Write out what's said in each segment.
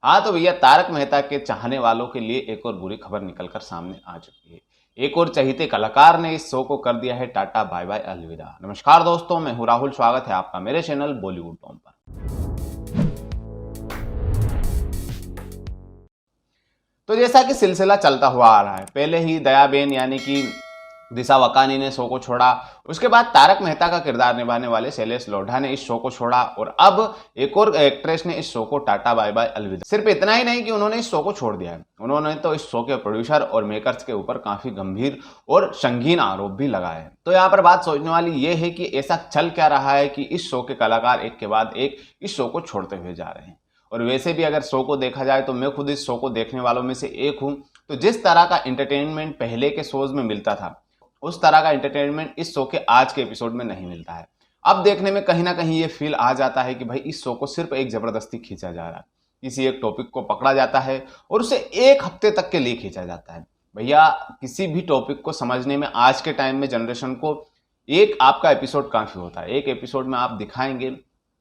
हाँ तो भैया, तारक मेहता के चाहने वालों के लिए एक और बुरी खबर निकलकर सामने आ चुकी है। एक और चहेते कलाकार ने इस शो को कर दिया है टाटा बाय बाय अलविदा। नमस्कार दोस्तों, मैं हूं राहुल। स्वागत है आपका मेरे चैनल बॉलीवुड टॉम पर। तो जैसा कि सिलसिला चलता हुआ आ रहा है, पहले ही दयाबेन यानी कि दिशा वकानी ने शो को छोड़ा। उसके बाद तारक मेहता का किरदार निभाने वाले शैलेश लोढ़ा ने इस शो को छोड़ा और अब एक और एक्ट्रेस ने इस शो को टाटा बाय बाय अलविदा। सिर्फ इतना ही नहीं कि उन्होंने इस शो को छोड़ दिया है, उन्होंने तो इस शो के प्रोड्यूसर और मेकर्स के ऊपर काफी गंभीर और संगीन आरोप भी लगाए हैं। तो यहाँ पर बात सोचने वाली ये है कि ऐसा चल क्या रहा है कि इस शो के कलाकार एक के बाद एक इस शो को छोड़ते हुए जा रहे हैं। और वैसे भी अगर शो को देखा जाए तो मैं खुद इस शो को देखने वालों में से एक हूं। तो जिस तरह का एंटरटेनमेंट पहले के शोज में मिलता था, उस तरह का एंटरटेनमेंट इस शो के आज के एपिसोड में नहीं मिलता है। अब देखने में कहीं ना कहीं ये फील आ जाता है कि भाई इस शो को सिर्फ एक जबरदस्ती खींचा जा रहा है। किसी एक टॉपिक को पकड़ा जाता है और उसे एक हफ्ते तक के लिए खींचा जाता है। भैया, किसी भी टॉपिक को समझने में आज के टाइम में जनरेशन को एक आपका एपिसोड काफी होता है। एक एपिसोड में आप दिखाएंगे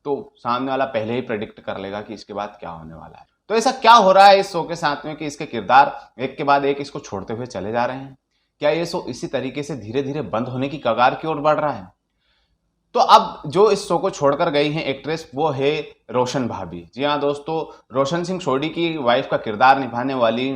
तो सामने वाला पहले ही प्रेडिक्ट कर लेगा कि इसके बाद क्या होने वाला है। तो ऐसा क्या हो रहा है इस शो के साथ में कि इसके किरदार एक के बाद एक इसको छोड़ते हुए चले जा रहे हैं? क्या ये शो इसी तरीके से धीरे धीरे बंद होने की कगार की ओर बढ़ रहा है? तो अब जो इस शो को छोड़कर गई हैं एक्ट्रेस, वो है रोशन भाभी। जी हाँ दोस्तों, रोशन सिंह सोढी की वाइफ का किरदार निभाने वाली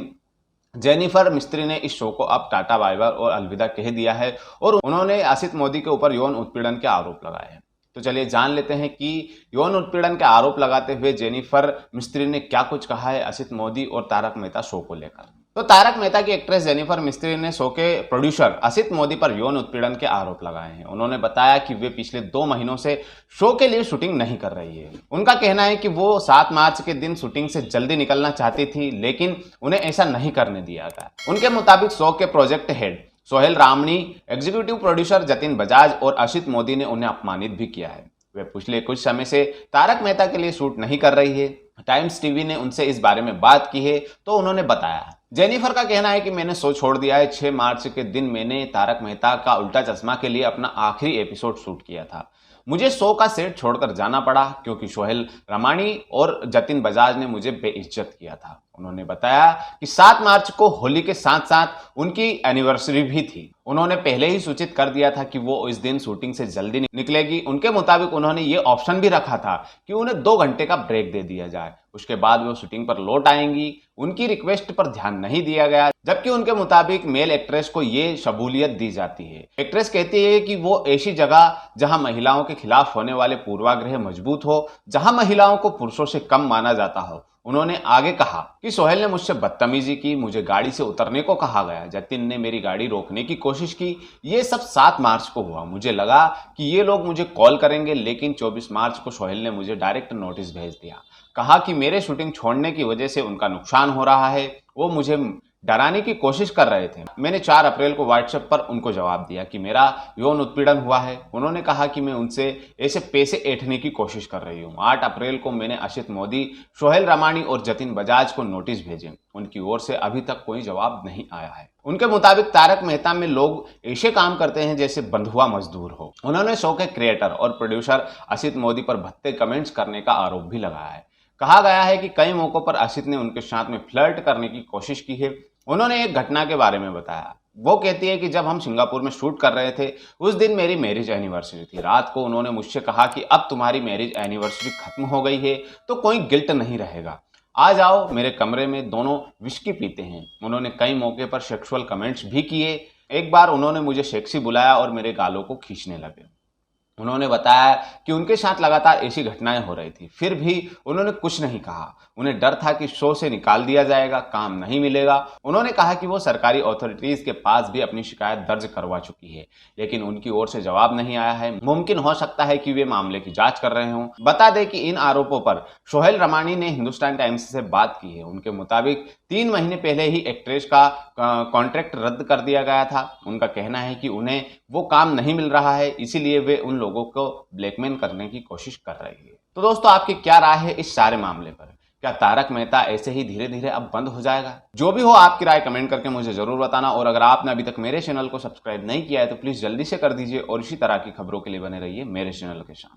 जेनिफर मिस्त्री ने इस शो को अब टाटा बाय बाय और अलविदा कह दिया है और उन्होंने असित मोदी के ऊपर यौन उत्पीड़न के आरोप लगाए हैं। तो चलिए जान लेते हैं कि यौन उत्पीड़न के आरोप लगाते हुए जेनिफर मिस्त्री ने क्या कुछ कहा है असित मोदी और तारक मेहता शो को लेकर। तो तारक मेहता की एक्ट्रेस जेनिफर मिस्त्री ने शो के प्रोड्यूसर असित मोदी पर यौन उत्पीड़न के आरोप लगाए हैं। उन्होंने बताया कि वे पिछले 2 महीनों से शो के लिए शूटिंग नहीं कर रही है। उनका कहना है कि वो 7 मार्च के दिन शूटिंग से जल्दी निकलना चाहती थी, लेकिन उन्हें ऐसा नहीं करने दिया गया। उनके मुताबिक शो के project head Sohail Ramani, executive producer Jatin Bajaj और असित मोदी ने उन्हें अपमानित भी किया है। वे पिछले कुछ समय से तारक मेहता के लिए शूट नहीं कर रही है। टाइम्स टीवी ने उनसे इस बारे में बात की है तो उन्होंने बताया। जेनिफर का कहना है कि मैंने शो छोड़ दिया है। 6 मार्च के दिन मैंने तारक मेहता का उल्टा चश्मा के लिए अपना आखिरी एपिसोड शूट किया था। मुझे शो का सेट छोड़कर जाना पड़ा क्योंकि सोहेल रामाणी और जतिन बजाज ने मुझे बेइज्जत किया था। उन्होंने बताया कि 7 मार्च को होली के साथ साथ उनकी एनिवर्सरी भी थी। उन्होंने पहले ही सूचित कर दिया था कि वो इस दिन शूटिंग से जल्दी निकलेगी। उनके मुताबिक उन्होंने ये ऑप्शन भी रखा था कि उन्हें 2 घंटे का ब्रेक दे दिया जाए, उसके बाद वो शूटिंग पर लौट आएंगी। उनकी रिक्वेस्ट पर ध्यान नहीं दिया गया, जबकि उनके मुताबिक मेल एक्ट्रेस को ये शमूलियत दी जाती है। एक्ट्रेस कहती है कि वो ऐसी जगह जहां महिलाओं के खिलाफ होने वाले पूर्वाग्रह मजबूत हो, जहां महिलाओं को पुरुषों से कम माना जाता हो। उन्होंने आगे कहा कि सोहेल ने मुझसे बदतमीजी की, मुझे गाड़ी से उतरने को कहा गया, जतिन ने मेरी गाड़ी रोकने की कोशिश की। ये सब 7 मार्च को हुआ। मुझे लगा कि ये लोग मुझे कॉल करेंगे, लेकिन 24 मार्च को सोहेल ने मुझे डायरेक्ट नोटिस भेज दिया। कहा कि मेरे शूटिंग छोड़ने की वजह से उनका नुकसान हो रहा है। वो मुझे डराने की कोशिश कर रहे थे। मैंने 4 अप्रैल को व्हाट्सएप पर उनको जवाब दिया कि मेरा यौन उत्पीड़न हुआ है। उन्होंने कहा कि मैं उनसे ऐसे पैसे ऐंठने की कोशिश कर रही हूँ। 8 अप्रैल को मैंने असित मोदी, सोहेल रामाणी और जतिन बजाज को नोटिस भेजे। उनकी ओर से अभी तक कोई जवाब नहीं आया है। उनके मुताबिक तारक मेहता में लोग ऐसे काम करते हैं जैसे बंधुआ मजदूर हो। उन्होंने शो के क्रिएटर और प्रोड्यूसर असित मोदी पर भद्दे कमेंट्स करने का आरोप भी लगाया है। कहा गया है कि कई मौकों पर असित ने उनके साथ में फ्लर्ट करने की कोशिश की है। उन्होंने एक घटना के बारे में बताया। वो कहती है कि जब हम सिंगापुर में शूट कर रहे थे, उस दिन मेरी मैरिज एनिवर्सरी थी। रात को उन्होंने मुझसे कहा कि अब तुम्हारी मैरिज एनिवर्सरी खत्म हो गई है तो कोई गिल्ट नहीं रहेगा, आ जाओ मेरे कमरे में, दोनों विस्की पीते हैं। उन्होंने कई मौके पर सेक्सुअल कमेंट्स भी किए। एक बार उन्होंने मुझे सेक्सी बुलाया और मेरे गालों को खींचने लगे। उन्होंने बताया कि उनके साथ लगातार ऐसी घटनाएं हो रही थी, फिर भी उन्होंने कुछ नहीं कहा। उन्हें डर था कि शो से निकाल दिया जाएगा, काम नहीं मिलेगा। उन्होंने कहा कि वो सरकारी अथॉरिटीज के पास भी अपनी शिकायत दर्ज करवा चुकी है, लेकिन उनकी ओर से जवाब नहीं आया है। मुमकिन हो सकता है कि वे मामले की जांच कर रहे हों। बता दें कि इन आरोपों पर सोहेल रामाणी ने हिंदुस्तान टाइम्स से बात की है। उनके मुताबिक 3 महीने पहले ही एक्ट्रेस का कॉन्ट्रैक्ट रद्द कर दिया गया था। उनका कहना है कि उन्हें वो काम नहीं मिल रहा है, इसीलिए वे उन लोगों को ब्लैकमेल करने की कोशिश कर रही है। तो दोस्तों, आपकी क्या राय है इस सारे मामले पर? क्या तारक मेहता ऐसे ही धीरे धीरे अब बंद हो जाएगा? जो भी हो, आपकी राय कमेंट करके मुझे जरूर बताना। और अगर आपने अभी तक मेरे चैनल को सब्सक्राइब नहीं किया है तो प्लीज जल्दी से कर दीजिए और इसी तरह की खबरों के लिए बने रहिए मेरे चैनल के साथ।